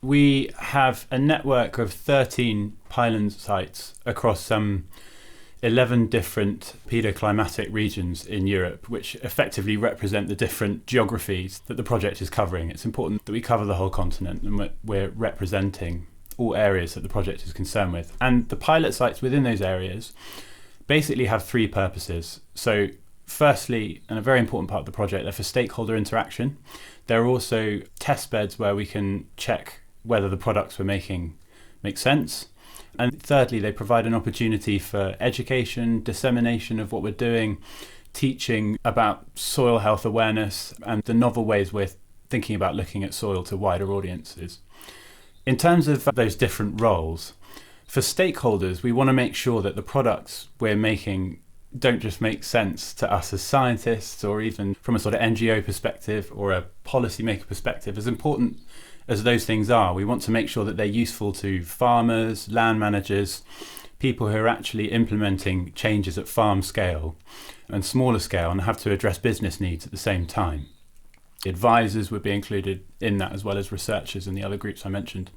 We have a network of 13 pilot sites across some 11 different pedo-climatic regions in Europe, which effectively represent the different geographies that the project is covering. It's important that we cover the whole continent, and we're representing all areas that the project is concerned with. And the pilot sites within those areas basically have three purposes. So firstly, and a very important part of the project, they're for stakeholder interaction. There are also test beds where we can check whether the products we're making make sense. And thirdly, they provide an opportunity for education, dissemination of what we're doing, teaching about soil health awareness and the novel ways we're thinking about looking at soil to wider audiences. In terms of those different roles, for stakeholders, we want to make sure that the products we're making don't just make sense to us as scientists, or even from a sort of NGO perspective or a policymaker perspective. As important as those things are, we want to make sure that they're useful to farmers, land managers, people who are actually implementing changes at farm scale and smaller scale and have to address business needs at the same time. Advisors would be included in that, as well as researchers and the other groups I mentioned.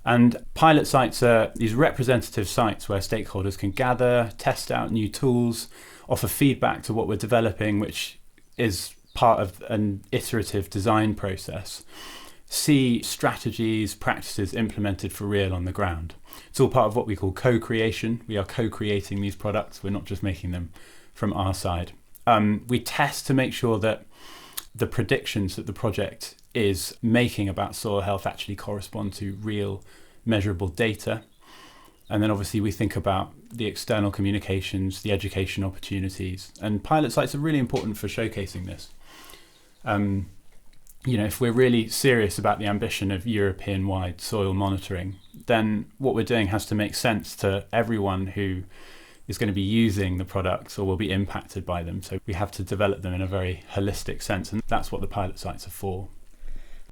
And pilot sites are these representative sites where stakeholders can gather, test out new tools, offer feedback to what we're developing, which is part of an iterative design process, see strategies, practices implemented for real on the ground. It's all part of what we call co-creation. We are co-creating these products. We're not just making them from our side. We test to make sure that the predictions that the project is making about soil health actually correspond to real measurable data. And then obviously we think about the external communications, the education opportunities, and pilot sites are really important for showcasing this. If we're really serious about the ambition of European-wide soil monitoring, then what we're doing has to make sense to everyone who is going to be using the products or will be impacted by them. So we have to develop them in a very holistic sense, and that's what the pilot sites are for.